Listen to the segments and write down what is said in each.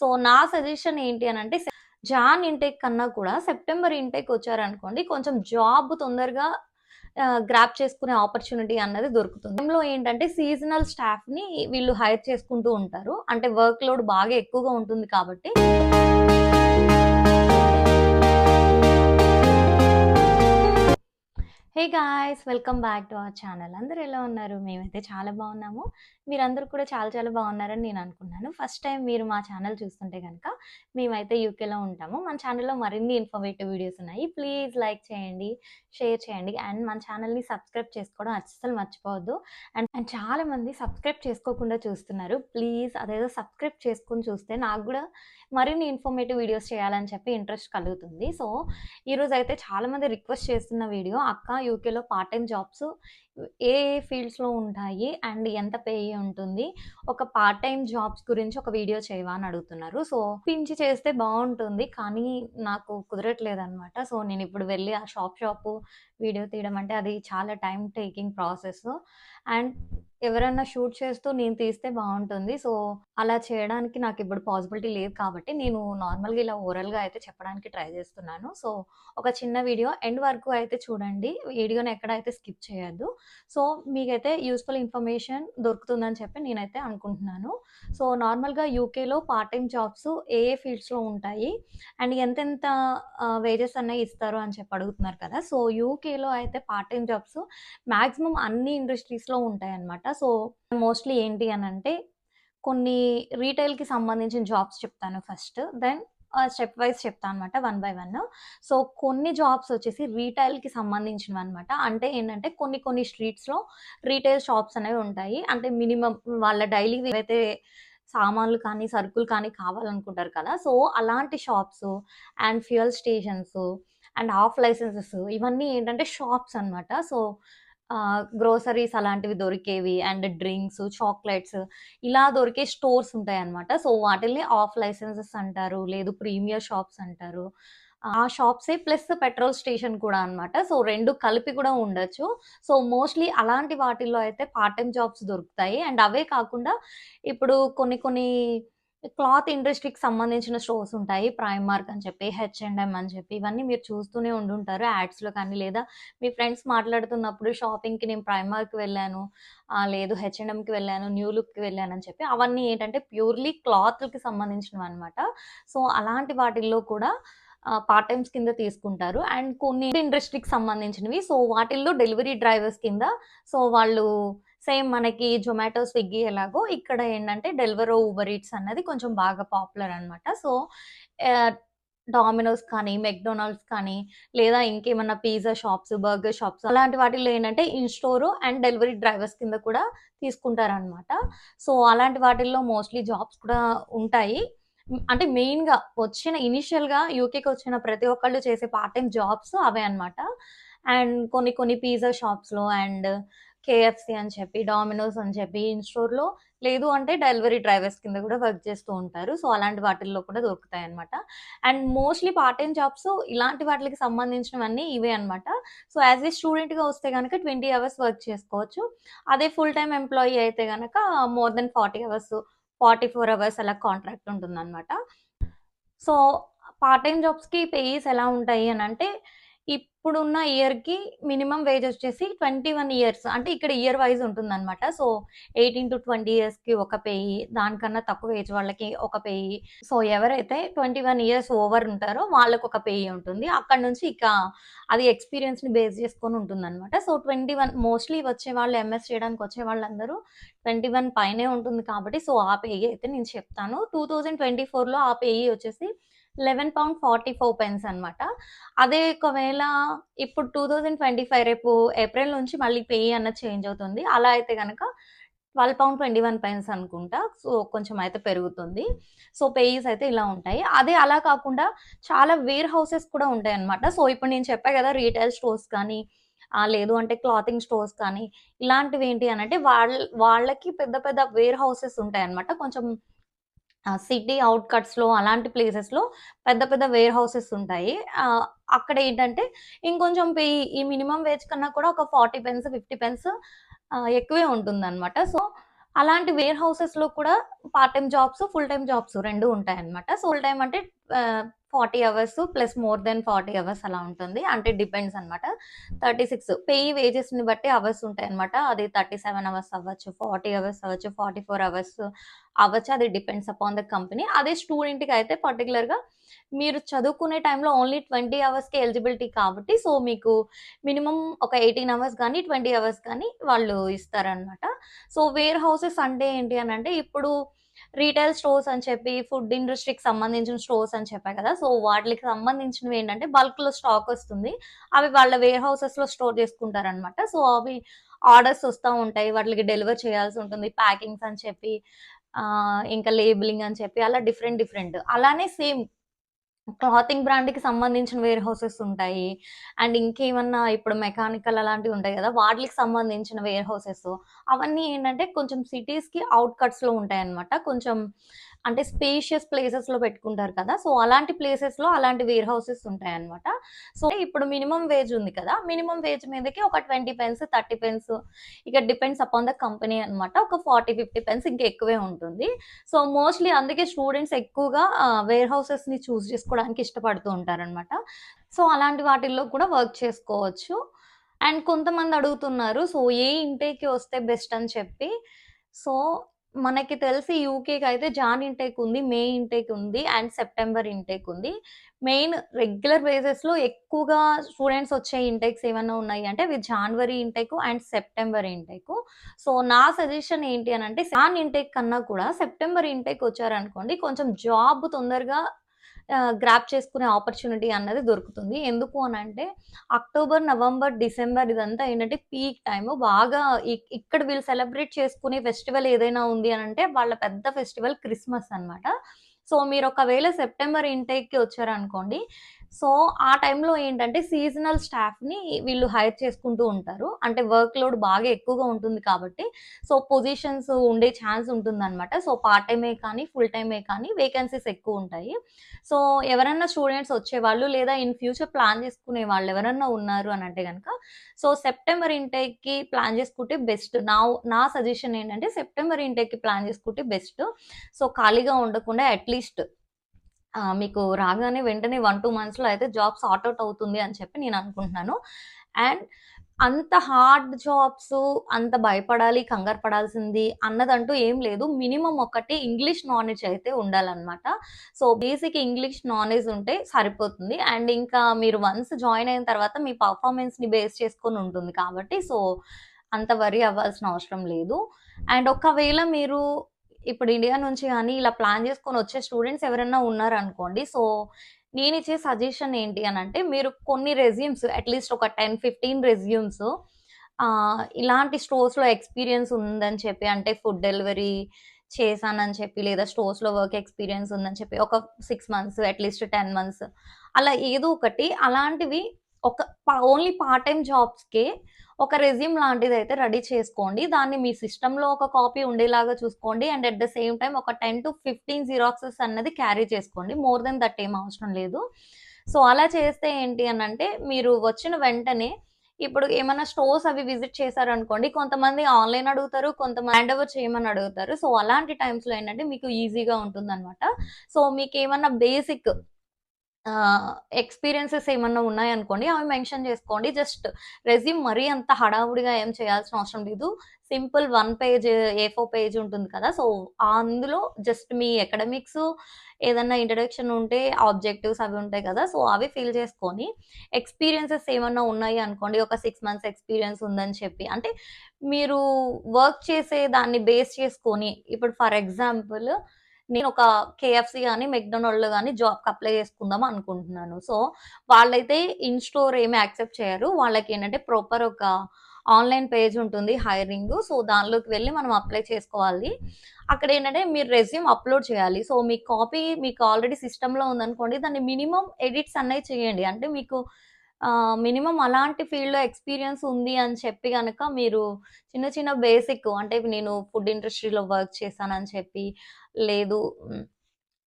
So నా suggestion ఏంటి అనంటే జాన్ ఇంటేక్ కన్నా కూడా సెప్టెంబర్ ఇంటేక్ వచ్చారనుకోండి కొంచెం జాబ్ తొందరగా గ్రాప్ చేసుకునే ఆపర్చునిటీ అన్నది దొరుకుతుంది. టైంలో ఏంటంటే సీజనల్ స్టాఫ్‌ని వీళ్ళు హైర్ చేసుకుంటూ ఉంటారు. అంటే వర్క్ లోడ్ బాగా ఎక్కువగా ఉంటుంది కాబట్టి hey guys! Welcome back to our channel. అందరూ ఎలా ఉన్నారు? మేమైతే చాలా బాగున్నాము. మీరందరూ కూడా చాలా చాలా బాగున్నారని నేను అనుకున్నాను. ఫస్ట్ టైం మీరు మా ఛానల్ చూస్తుంటే గనక మేమైతే యూకేలో ఉంటాము. మన ఛానల్‌లో మరిన్ని ఇన్ఫర్మేటివ్ వీడియోస్ ఉన్నాయి. ప్లీజ్ లైక్ చేయండి, షేర్ చేయండి అండ్ మన ఛానల్‌ని సబ్స్క్రైబ్ చేసుకోవడం అస్సలు మర్చిపోవద్దు. అండ్ చాలామంది సబ్స్క్రైబ్ చేసుకోకుండా చూస్తున్నారు. ప్లీజ్ అదేదో సబ్స్క్రైబ్ చేసుకొని చూస్తే నాకు గూడా మరిన్ని ఇన్ఫర్మేటివ్ వీడియోస్ చేయాలని చెప్పి ఇంట్రెస్ట్ కలుగుతుంది. సో ఈరోజైతే చాలామంది రిక్వెస్ట్ చేస్తున్న వీడియో, అక్క యూకేలో పార్ట్ టైమ్ జాబ్స్ ఏ ఫీల్డ్స్‌లో ఉంటాయి? అండ్ ఎంత పే ఉంటుంది? ఒక పార్ట్ టైమ్ జాబ్స్ గురించి ఒక వీడియో చేయవా అని అడుగుతున్నారు. సో పించి చేస్తే బావుంటుంది. కానీ నాకు కుదరట్లేదనమాట. సో నేనిప్పుడు వెళ్ళి ఆ షాపు వీడియో తీయడం అంటే అది చాలా టైమ్ టేకింగ్ ప్రాసెస్. అండ్ ఎవరన్నా షూట్ చేస్తూ నేను తీస్తే బావుంటుంది. సో అలా చేయడానికి నాకిప్పుడు పాసిబిలిటీ లేదు కాబట్టి నేను నార్మల్‌గా ఇలా ఓరల్‌గా అయితే చెప్పడానికి ట్రై చేస్తున్నాను. సో ఒక చిన్న వీడియో ఎండ్ వరకు అయితే చూడండి. వీడియోని ఎక్కడ అయితే స్కిప్ చేయొద్దు. సో మీకైతే యూజ్‌ఫుల్ ఇన్ఫర్మేషన్ దొరుకుతుందని చెప్పి నేనైతే అనుకుంటున్నాను. సో నార్మల్‌గా యూకేలో పార్ట్ టైమ్ జాబ్స్ ఏ ఫీల్డ్స్‌లో ఉంటాయి? అండ్ ఎంతెంత వేజెస్ అనేవి ఇస్తారు అని చెప్పి అడుగుతున్నారు కదా! సో యూకేలో అయితే పార్ట్ టైమ్ జాబ్స్ మాక్సిమం అన్ని ఇండస్ట్రీస్‌లో ఉంటాయన్నమాట. సో మోస్ట్‌లీ ఏంటి అనంటే కొన్ని రీటైల్‌కి సంబంధించిన జాబ్స్ చెప్తాను ఫస్ట్. దెన్ స్టెప్ వైస్ చెప్తా అనమాట వన్ బై వన్. సో కొన్ని జాబ్స్ వచ్చేసి రీటైల్‌కి సంబంధించినవనమాట. అంటే ఏంటంటే కొన్ని కొన్ని స్ట్రీట్స్‌లో రీటైల్ షాప్స్ అనేవి ఉంటాయి. అంటే మినిమమ్ వాళ్ళ డైలీ ఏవైతే సామాన్లు కానీ, సరుకులు కానీ కావాలనుకుంటారు కదా! సో అలాంటి shops and fuel stations and off licences ఇవన్నీ ఏంటంటే షాప్స్ అనమాట. సో గ్రోసరీస్ అలాంటివి దొరికేవి అండ్ డ్రింక్స్, చాక్లెట్స్ ఇలా దొరికే స్టోర్స్ ఉంటాయన్నమాట. సో వాటిల్ని ఆఫ్ లైసెన్సెస్ అంటారు. లేదు ప్రీమియర్ షాప్స్ అంటారు. ఆ షాప్సే ప్లస్ పెట్రోల్ స్టేషన్ కూడా అనమాట. సో 2 కలిపి కూడా ఉండొచ్చు. సో మోస్ట్‌లీ అలాంటి వాటిల్లో అయితే పార్ట్ టైమ్ జాబ్స్ దొరుకుతాయి. అండ్ అవే కాకుండా ఇప్పుడు కొన్ని కొన్ని క్లాత్ ఇండస్ట్రీకి సంబంధించిన స్టోర్స్ ఉంటాయి. ప్రైమార్క్ అని చెప్పి, హెచ్&ఎం అని చెప్పి ఇవన్నీ మీరు చూస్తూనే ఉండుంటారు యాడ్స్‌లో కానీ, లేదా మీ ఫ్రెండ్స్ మాట్లాడుతున్నప్పుడు షాపింగ్‌కి నేను ప్రైమార్క్‌కి వెళ్ళాను, లేదు హెచ్&ఎంకి వెళ్ళాను, న్యూ లుక్‌కి వెళ్ళానని చెప్పి అవన్నీ ఏంటంటే ప్యూర్‌లీ క్లాత్‌లకి సంబంధించినవన్నమాట. సో అలాంటి వాటిల్లో కూడా పార్ట్ టైమ్స్ కింద తీసుకుంటారు. అండ్ కొన్ని ఇండస్ట్రీకి సంబంధించినవి. సో వాటిల్లో డెలివరీ డ్రైవర్స్ కింద సో వాళ్ళు సేమ్ మనకి జొమాటో, స్విగ్గీ ఎలాగో ఇక్కడ ఏంటంటే డెలివరో, ఊబర్ ఈట్స్ అన్నది కొంచెం బాగా పాపులర్ అనమాట. సో ఆహ్, డామినోస్ కానీ, మెక్‌డొనాల్డ్స్ కానీ, లేదా ఇంకేమన్నా పిజ్జా షాప్స్, బర్గర్ షాప్స్ అలాంటి వాటిల్లో ఏంటంటే in store and delivery drivers కింద కూడా తీసుకుంటారనమాట. సో అలాంటి వాటిల్లో మోస్ట్‌లీ జాబ్స్ కూడా ఉంటాయి. అంటే మెయిన్‌గా వచ్చిన ఇనీషియల్‌గా యూకేకొచ్చిన ప్రతి ఒక్కళ్ళు చేసే పార్ట్ టైమ్ జాబ్స్ అవే అనమాట. అండ్ కొన్ని కొన్ని పిజ్జా షాప్స్‌లో అండ్ కేఎఫ్‌సీ అని చెప్పి, డామినోస్ అని చెప్పి ఇన్ స్టోర్‌లో లేదు అంటే డెలివరీ డ్రైవర్స్ కింద కూడా వర్క్ చేస్తూ ఉంటారు. సో అలాంటి వాటిల్లో కూడా దొరుకుతాయన్నమాట. And mostly part time jobs ఇలాంటి వాటిలకి సంబంధించినవన్నీ ఇవే అనమాట. సో యాస్ ఎ స్టూడెంట్‌గా వస్తే గనక 20 అవర్స్ వర్క్ చేసుకోవచ్చు. అదే ఫుల్ టైమ్ ఎంప్లాయీ అయితే గనక మోర్ దెన్ 40 అవర్స్, 44 అవర్స్ అలా కాంట్రాక్ట్ ఉంటుందనమాట. సో పార్ట్ టైమ్ జాబ్స్‌కి పేస్ ఎలా ఉంటాయి అనంటే, ఇప్పుడున్న ఇయర్‌కి మినిమమ్ వేజ్ వచ్చేసి 21 ఇయర్స్ అంటే ఇక్కడ ఇయర్ వైస్ ఉంటుందనమాట. సో 18-20 ఇయర్స్‌కి ఒక పేయి, దానికన్నా తక్కువ ఏజ్ వాళ్ళకి ఒక పేయి. సో ఎవరైతే 21 ఇయర్స్ ఓవర్ ఉంటారో వాళ్ళకొక పేయి ఉంటుంది. అక్కడి నుంచి ఇక అది ఎక్స్‌పీరియన్స్‌ని బేస్ చేసుకొని ఉంటుందనమాట. సో 21 మోస్ట్‌లీ వచ్చేవాళ్ళు ఎంఎస్ చేయడానికి వచ్చే వాళ్ళందరూ 21 పైనే ఉంటుంది కాబట్టి సో ఆ పేయి అయితే నేను చెప్తాను. 2024లో ఆ పేయి వచ్చేసి £11.44 అనమాట. అదే ఒకవేళ ఇప్పుడు 2025 రేపు ఏప్రిల్ నుంచి మళ్ళీ పే అన్నది చేంజ్ అవుతుంది. అలా అయితే గనక £12.21 అనుకుంటా. సో కొంచెం అయితే పెరుగుతుంది. సో పేయస్ అయితే ఇలా ఉంటాయి. అదే అలా కాకుండా చాలా వేర్ హౌసెస్ కూడా ఉంటాయన్నమాట. సో ఇప్పుడు నేను చెప్పా కదా రీటైల్ స్టోర్స్ కానీ, లేదు అంటే క్లాతింగ్ స్టోర్స్ కానీ ఇలాంటివి ఏంటి అనంటే వాళ్ళకి పెద్ద పెద్ద వేర్ హౌసెస్ ఉంటాయన్నమాట. కొంచెం సిటీ ఔట్‌కట్స్‌లో అలాంటి ప్లేసెస్‌లో పెద్ద పెద్ద వేర్ హౌసెస్ ఉంటాయి. అక్కడేంటంటే ఇంకొంచెం ఈ మినిమమ్ వేజ్ కన్నా కూడా ఒక 40 పెన్స్, 50 పెన్స్ ఎక్కువే ఉంటుందనమాట. సో, అలాంటి వేర్ హౌసెస్‌లో కూడా part time jobs, full time jobs 2 ఉంటాయన్నమాట. సో, ఫుల్ టైమ్ అంటే 40 hours plus more than 40 hours అలా ఉంటుంది. అంటే డిపెండ్స్ అనమాట. 36 పేయి వేజెస్‌ని బట్టి అవర్స్ ఉంటాయన్నమాట. అది 37 అవర్స్ అవ్వచ్చు, 40 అవర్స్ అవ్వచ్చు, 44 అవర్స్ అవ్వచ్చు. అది డిపెండ్స్ అపాన్ ద కంపెనీ. అదే స్టూడెంట్‌కయితే పర్టిక్యులర్‌గా మీరు చదువుకునే టైంలో ఓన్లీ 20 అవర్స్‌కే ఎలిజిబిలిటీ కాబట్టి, సో, మీకు మినిమమ్ ఒక 18 అవర్స్ గానీ, 20 అవర్స్ గానీ వాళ్ళు ఇస్తారనమాట. సో, వేర్ హౌసెస్ అంటే ఏంటి అనంటే, ఇప్పుడు రీటైల్ స్టోర్స్ అని చెప్పి, ఫుడ్ ఇండస్ట్రీకి సంబంధించిన స్టోర్స్ అని చెప్పా కదా! సో, వాటిలికి సంబంధించినవేంటంటే, బల్క్‌లో స్టాకొస్తుంది. అవి వాళ్ళ వేర్ హౌసెస్‌లో స్టోర్ చేసుకుంటారనమాట. సో, అవి ఆర్డర్స్ ఒస్తా ఉంటాయి. వాటిలికి డెలివర్ చేయాల్సుంటుంది. ప్యాకింగ్స్ అని చెప్పి, ఇంకా లేబులింగ్ అని చెప్పి, అలా డిఫరెంట్, డిఫరెంట్. అలానే సేమ్ క్లాతింగ్ బ్రాండ్‌కి సంబంధించిన వేర్ హౌసెస్ ఉంటాయి. అండ్ ఇంకేమన్నా ఇప్పుడు మెకానికల్ అలాంటివి ఉంటాయి గదా! వాటిలికి సంబంధించిన వేర్ హౌసెస్. అవన్నీ ఏంటంటే కొంచెం సిటీస్‌కి ఔట్‌కట్స్‌లో ఉంటాయన్నమాట. కొంచెం అంటే స్పేషియస్ ప్లేసెస్‌లో పెట్టుకుంటారు కదా! సో, అలాంటి ప్లేసెస్‌లో అలాంటి వేర్ హౌసెస్ ఉంటాయన్నమాట. సో, ఇప్పుడు మినిమమ్ వేజ్ ఉంది కదా! మినిమమ్ వేజ్ మీదకి ఒక 20 పెన్స్, 30 పెన్స్ ఇక డిపెండ్స్ అపాన్ ద కంపెనీ అన్నమాట. ఒక 40, 50 పెన్స్ ఇంకా ఎక్కువే ఉంటుంది. సో, మోస్ట్‌లీ అందుకే స్టూడెంట్స్ ఎక్కువగా వేర్ హౌసెస్‌ని చూజ్ చేసుకోవడానికి ఇష్టపడుతూ ఉంటారనమాట. సో, అలాంటి వాటిల్లో కూడా వర్క్ చేసుకోవచ్చు. అండ్ కొంతమంది అడుగుతున్నారు. సో, ఏ ఇంటేక్‌కి వస్తే బెస్ట్ అని చెప్పి. సో, మనకి తెలిసి యూకేకైతే జాన్ ఇంటేక్ ఉంది, మే ఇంటేక్ ఉంది అండ్ సెప్టెంబర్ ఇంటేక్ ఉంది. మెయిన్ రెగ్యులర్ బేసిస్‌లో ఎక్కువగా స్టూడెంట్స్ వచ్చే ఇంటేక్స్ ఏమన్నా ఉన్నాయి అంటే అవి January intake and September intake. So, నా సజెషన్ ఏంటి అనంటే జాన్ ఇంటేక్ కన్నా కూడా సెప్టెంబర్ ఇంటేక్ వచ్చారనుకోండి కొంచెం జాబ్ తొందరగా గ్రాబ్ చేసుకునే ఆపర్చునిటీ అన్నది దొరుకుతుంది. ఎందుకు అనంటే అక్టోబర్, నవంబర్, డిసెంబర్ ఇదంతా ఏంటంటే పీక్ టైము. బాగా ఇక్కడ వీళ్ళు సెలబ్రేట్ చేసుకునే ఫెస్టివల్ ఏదైనా ఉంది అనంటే వాళ్ళ పెద్ద ఫెస్టివల్ క్రిస్మస్ అన్నమాట. సో, మీరొకవేళ సెప్టెంబర్ ఇన్‌టేక్‌కి వచ్చారనుకోండి, సో, ఆ టైంలో ఏంటంటే సీజనల్ స్టాఫ్‌ని వీళ్ళు హైర్ చేసుకుంటూ ఉంటారు. అంటే వర్క్ లోడ్ బాగా ఎక్కువగా ఉంటుంది కాబట్టి, సో, పొజిషన్స్ ఉండే ఛాన్స్ ఉంటుందన్నమాట. సో, పార్ట్ టైమే కానీ, ఫుల్ టైమే కానీ వేకెన్సీస్ ఎక్కువుంటాయి. సో, ఎవరన్నా స్టూడెంట్స్ వచ్చేవాళ్ళు లేదా ఇన్ ఫ్యూచర్ ప్లాన్ చేసుకునే వాళ్ళెవరన్నా ఉన్నారు అనంటే గనక, సో, సెప్టెంబర్ ఇన్‌టేక్‌కి ప్లాన్ చేసుకుంటే బెస్ట్. నా సజెషన్ ఏంటంటే సెప్టెంబర్ ఇన్‌టేక్‌కి ప్లాన్ చేసుకుంటే బెస్ట్. సో, ఖాళీగా ఉండకుండా అట్‌లీస్ట్ మీకు రాగానే వెంటనే 1, 2 మంత్స్‌లో అయితే జాబ్ సార్ట్ ఔట్ అవుతుంది అని చెప్పి నేననుకుంటున్నాను. అండ్ అంత హార్డ్ జాబ్స్, అంత భయపడాలి, కంగారు పడాల్సింది అన్నదంటూ ఏం లేదు. మినిమమ్ ఒకటి ఇంగ్లీష్ నాలెడ్జ్ అయితే ఉండాలనమాట. సో, బేసిక్ ఇంగ్లీష్ నాలెడ్జ్ ఉంటే సరిపోతుంది. అండ్ ఇంకా మీరు వన్స్ జాయిన్ అయిన తర్వాత మీ పర్ఫార్మెన్స్‌ని బేస్ చేసుకొని ఉంటుంది కాబట్టి, సో, అంత వరీ అవ్వాల్సిన అవసరం లేదు. అండ్ ఒకవేళ మీరు ఇప్పుడు ఇండియా నుంచి గాని ఇలా ప్లాన్ చేసుకొని వచ్చే స్టూడెంట్స్ ఎవరైనా ఉన్నారనుకోండి. సో, నేనిచ్చే సజెషన్ ఏంటి అనంటే, మీరు కొన్ని రెజ్యూమ్స్ అట్‌లీస్ట్ ఒక 10, 15 రెజ్యూమ్స్ ఇలాంటి స్టోర్స్‌లో ఎక్స్‌పీరియన్స్ ఉందని చెప్పి, అంటే ఫుడ్ డెలివరీ చేశానని చెప్పి, లేదా స్టోర్స్‌లో వర్క్ ఎక్స్‌పీరియన్స్ ఉందని చెప్పి, ఒక 6 మంత్స్, అట్‌లీస్ట్ 10 మంత్స్ అలా ఏదో ఒకటి అలాంటివి ఒక ఓన్లీ పార్ట్ టైమ్ జాబ్స్‌కే ఒక రెజ్యూమ్ లాంటిదైతే రెడీ చేసుకోండి. దాన్ని మీ సిస్టమ్‌లో ఒక కాపీ ఉండేలాగా చూసుకోండి. And at the same time ఒక 10-15 జిరాక్సెస్ అన్నది క్యారీ చేసుకోండి. మోర్ దెన్ దట్ ఏం అవసరం లేదు. సో, అలా చేస్తే ఏంటి అనంటే, మీరు వచ్చిన వెంటనే ఇప్పుడు ఏమన్నా స్టోర్స్ అవి విజిట్ చేశారనుకోండి, కొంతమంది ఆన్‌లైన్ అడుగుతారు, కొంతమంది హ్యాండ్ ఓవర్ చేయమని అడుగుతారు. సో, అలాంటి టైమ్స్‌లో ఏంటంటే మీకు ఈజీగా ఉంటుందనమాట. సో, మీకేమన్నా బేసిక్ ఆహ్, ఎక్స్‌పీరియన్సెస్ ఏమన్నా ఉన్నాయనుకోండి, అవి మెన్షన్ చేసుకోండి. జస్ట్ రెజ్యూమ్ మరీ అంత హడావుడిగా ఏం చేయాల్సిన అవసరం లేదు. సింపుల్ 1 పేజ్ ఏ4 పేజ్ ఉంటుంది కదా! సో, అందులో జస్ట్ మీ అకాడమిక్స్, ఏదన్నా ఇంట్రడక్షన్ ఉంటే ఆబ్జెక్టివ్స్ అవి ఉంటాయి కదా! సో, అవి ఫిల్ చేసుకొని, ఎక్స్‌పీరియన్సెస్ ఏమన్నా ఉన్నాయి అనుకోండి, ఒక 6 మంత్స్ ఎక్స్‌పీరియన్స్ ఉందని చెప్పి, అంటే మీరు వర్క్ చేసే దాన్ని బేస్ చేసుకొని, ఇప్పుడు ఫర్ ఎగ్జాంపుల్ నేనొక కేఎఫ్‌సీ గాని, మెక్‌డొనాల్డ్‌లో గాని జాబ్‌కి అప్లై చేసుకుందాం అనుకుంటున్నాను. సో, వాళ్ళైతే ఇన్ స్టోర్ ఏమి యాక్సెప్ట్ చేయరు. వాళ్ళకేంటంటే ప్రాపర్ ఒక ఆన్‌లైన్ పేజ్ ఉంటుంది హైరింగు. సో, దానిలోకి వెళ్లి మనం అప్లై చేసుకోవాలి. అక్కడేంటంటే మీరు రెజ్యూమ్ అప్‌లోడ్ చేయాలి. సో, మీ కాపీ మీకు ఆల్రెడీ సిస్టమ్‌లో ఉందనుకోండి, దాన్ని మినిమమ్ ఎడిట్స్ అన్నయి చేయండి. అంటే మీకు మినిమమ్ అలాంటి ఫీల్డ్‌లో ఎక్స్‌పీరియన్స్ ఉంది అని చెప్పి గనక మీరు చిన్న చిన్న బేసిక్ అంటే నేను ఫుడ్ ఇండస్ట్రీలో వర్క్ చేశానని చెప్పి లేదు.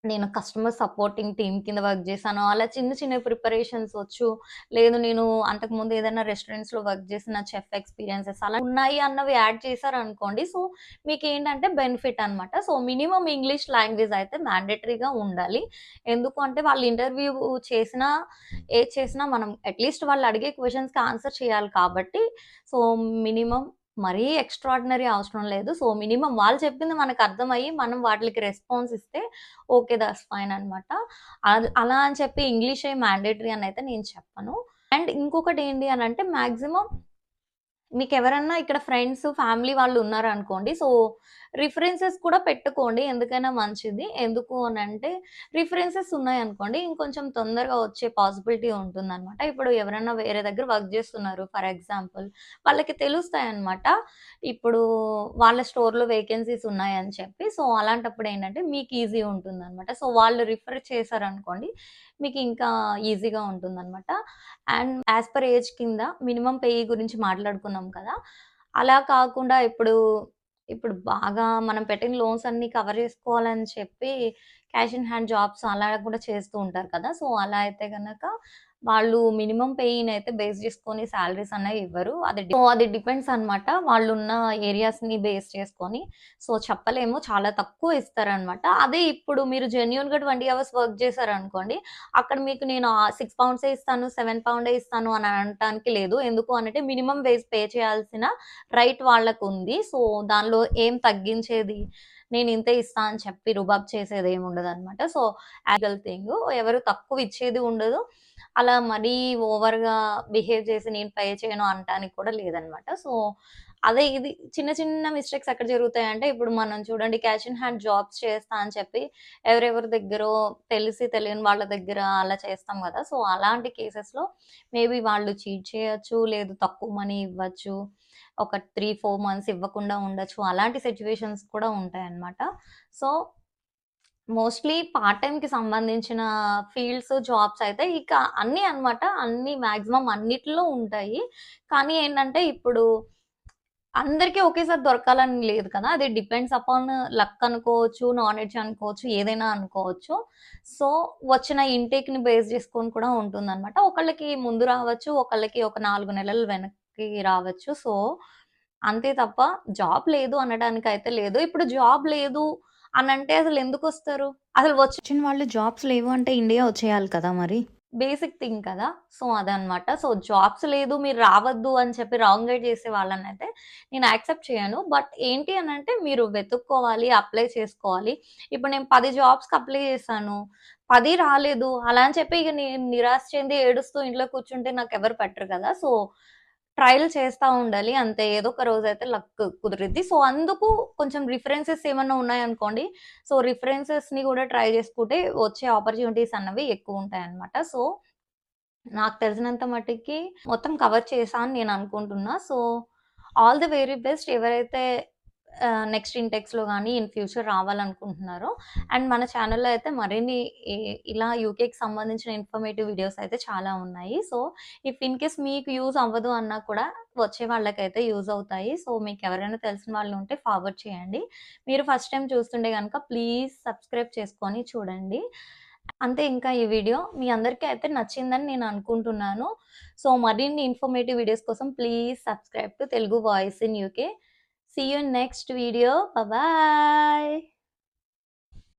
నేను కస్టమర్ సపోర్టింగ్ టీమ్ కింద వర్క్ చేశాను. అలా చిన్న చిన్న ప్రిపరేషన్స్ వచ్చు. లేదు నేను అంతకుముందు ఏదైనా రెస్టారెంట్స్‌లో వర్క్ చేసిన చెఫ్ ఎక్స్‌పీరియన్సెస్ అలా ఉన్నాయి అన్నవి యాడ్ చేశారనుకోండి. సో, మీకేంటంటే బెనిఫిట్ అనమాట. సో, మినిమమ్ ఇంగ్లీష్ లాంగ్వేజ్ అయితే మ్యాండేటరీగా ఉండాలి. ఎందుకు అంటే వాళ్ళు ఇంటర్వ్యూ చేసినా, ఏది చేసినా మనం అట్‌లీస్ట్ వాళ్ళు అడిగే క్వెషన్స్‌కి ఆన్సర్ చేయాలి కాబట్టి, సో, మినిమమ్ మరీ ఎక్స్‌ట్రార్డినరీ అవసరం లేదు. సో, మినిమమ్ వాళ్ళు చెప్పింది మనకర్థమయ్యి, మనం వాటిలికి రెస్పాన్స్ ఇస్తే ఓకే. దట్స్ ఫైన్ అనమాట. అలా అని చెప్పి ఇంగ్లీషే మ్యాండేటరీ అనైతే నేను చెప్పను. అండ్ ఇంకొకటేంటి అనంటే మాక్సిమం మీకెవరన్నా ఇక్కడ ఫ్రెండ్స్, ఫ్యామిలీ వాళ్ళు ఉన్నారనుకోండి. సో, రిఫరెన్సెస్ కూడా పెట్టుకోండి. ఎందుకైనా మంచిది. ఎందుకు అనంటే రిఫరెన్సెస్ ఉన్నాయనుకోండి ఇంకొంచెం తొందరగా వచ్చే పాసిబిలిటీ ఉంటుందనమాట. ఇప్పుడు ఎవరైనా వేరే దగ్గర వర్క్ జేస్తున్నారు ఫర్ ఎగ్జాంపుల్. వాళ్ళకి తెలుస్తాయన్నమాట. ఇప్పుడు వాళ్ళ స్టోర్‌లో వేకెన్సీస్ ఉన్నాయని చెప్పి. సో, అలాంటప్పుడు ఏంటంటే మీకు ఈజీ ఉంటుందనమాట. సో, వాళ్ళు రిఫర్ చేశారనుకోండి మీకు ఇంకా ఈజీగా ఉంటుందనమాట. అండ్ యాస్ పర్ ఏజ్ కింద మినిమమ్ పే గురించి మాట్లాడుకున్నాం కదా! అలా కాకుండా ఇప్పుడు బాగా మనం పెట్టిన లోన్స్ అన్నీ కవర్ చేసుకోవాలని చెప్పి క్యాష్ ఇన్ హ్యాండ్ జాబ్స్ అలా కూడా చేస్తూ ఉంటారు కదా! సో, అలా అయితే గనక వాళ్ళు మినిమమ్ పే‌నైతే బేస్ చేసుకొని సాలరీస్ అనేవి ఇవ్వరు. అది డిపెండ్స్ అనమాట. వాళ్ళున్న ఏరియాస్‌ని బేస్ చేసుకొని. సో, చెప్పలేము. చాలా తక్కువ ఇస్తారనమాట. అదే ఇప్పుడు మీరు జెన్యూన్‌గా 20 అవర్స్ వర్క్ చేశారనుకోండి, అక్కడ మీకు నేను 6 పౌండ్సే ఇస్తాను, 7 పౌండే ఇస్తాను అని అనటానికి లేదు. ఎందుకు అనంటే మినిమమ్ వేజ్ పే చేయాల్సిన రైట్ వాళ్ళకుంది. సో, దానిలో ఏం తగ్గించేది నేనింతే ఇస్తా అని చెప్పి రుబాబ్ చేసేదేముండదనమాట. So, legal thing. ఎవరు తక్కువ ఇచ్చేది ఉండదు. అలా మరీ ఓవర్‌గా బిహేవ్ చేసి నేను పే చేయను అనటానికి కూడా లేదనమాట. సో, అదే ఇది చిన్న చిన్న మిస్టేక్స్ ఎక్కడ జరుగుతాయంటే, ఇప్పుడు మనం చూడండి క్యాష్ ఇన్ హ్యాండ్ జాబ్స్ చేస్తా అని చెప్పి ఎవరెవరి దగ్గరో తెలిసి తెలియని వాళ్ళ దగ్గర అలా చేస్తాం గదా! సో, అలాంటి కేసెస్‌లో మేబీ వాళ్ళు చీట్ చేయొచ్చు, లేదు తక్కువ మనీ ఇవ్వచ్చు. ఒక 3, 4 మంత్స్ ఇవ్వకుండా ఉండొచ్చు. అలాంటి సిట్యుయేషన్స్ కూడా ఉంటాయన్నమాట. సో, మోస్ట్‌లీ పార్ట్ టైమ్‌కి సంబంధించిన ఫీల్డ్స్, జాబ్స్ అయితే ఇక అన్నీ అన్నమాట. అన్నీ మాక్సిమం అన్నిట్లో ఉంటాయి. కానీ ఏంటంటే ఇప్పుడు అందరికి ఒకేసారి దొరకాలని లేదు కదా! అది డిపెండ్స్ అపాన్ లక్ అనుకోవచ్చు, నాలెడ్జ్ అనుకోవచ్చు, ఏదైనా అనుకోవచ్చు. సో, వచ్చిన ఇంటేక్‌ని బేస్ చేసుకొని కూడా ఉంటుందనమాట. ఒకళ్ళకి ముందు రావచ్చు, ఒకళ్ళకి ఒక 4 నెలలు వెనక్కి రావచ్చు. సో, అంతే తప్ప జాబ్ లేదు అనడానికైతే లేదు. ఇప్పుడు జాబ్ లేదు అనంటే అసలెందుకొస్తారు? అసలు వచ్చిన వాళ్ళు జాబ్స్ లేవు అంటే ఇండియా వచ్చేయాలి కదా మరి. బేసిక్ థింగ్ కదా! సో, అదనమాట. సో, జాబ్స్ లేదు మీరు రావద్దు అని చెప్పి రాంగ్ గైడ్ చేసే వాళ్ళనైతే నేను యాక్సెప్ట్ చేయను. బట్ ఏంటి అనంటే మీరు వెతుక్కోవాలి, అప్లై చేసుకోవాలి. ఇప్పుడు నేను 10 జాబ్స్‌కి అప్లై చేశాను. 10 రాలేదు. అలా అని చెప్పి ఇక నేను నిరాశ చెంది ఏడుస్తూ ఇంట్లో కూర్చుంటే నాకెవరు పెట్టరు కదా! సో, ట్రైల్ చేస్తా ఉండాలి. అంతే. ఏదో ఒక రోజైతే లక్ కుదిరిద్ది. సో, అందుకు కొంచెం రిఫరెన్సెస్ ఏమన్నా ఉన్నాయనుకోండి. సో, రిఫరెన్సెస్‌ని గూడా ట్రై చేసుకుంటే వచ్చే ఆపర్చునిటీస్ అన్నవి ఎక్కువుంటాయన్నమాట. సో, నాకు తెలిసినంత మటికి మొత్తం కవర్ చేశా అని నేను అనుకుంటున్నా. So, all the very best ఎవరైతే నెక్స్ట్ ఇన్‌టెక్స్‌లో గాని ఇన్ ఫ్యూచర్ రావాలనుకుంటున్నారో అండ్ మన ఛానెల్‌లో అయితే మరిన్ని ఇ ఇలా యూకేకి సంబంధించిన ఇన్ఫర్మేటివ్ వీడియోస్ అయితే చాలా ఉన్నాయి. సో, ఇఫ్ ఇన్ కేస్ మీకు యూజ్ అవ్వదు అన్నా కూడా వచ్చే వాళ్ళకైతే యూజ్ అవుతాయి. సో, మీకెవరైనా తెలిసిన వాళ్ళు ఉంటే ఫార్వర్డ్ చేయండి. మీరు ఫస్ట్ టైమ్ చూస్తుంటే గనక ప్లీజ్ సబ్స్క్రైబ్ చేసుకొని చూడండి. అంతే ఇంకా ఈ వీడియో. మీ అందరికీ అయితే నచ్చిందని నేను అనుకుంటున్నాను. సో, మరిన్ని ఇన్ఫర్మేటివ్ వీడియోస్ కోసం please subscribe to Telugu voice in UK. See you in next video. Bye.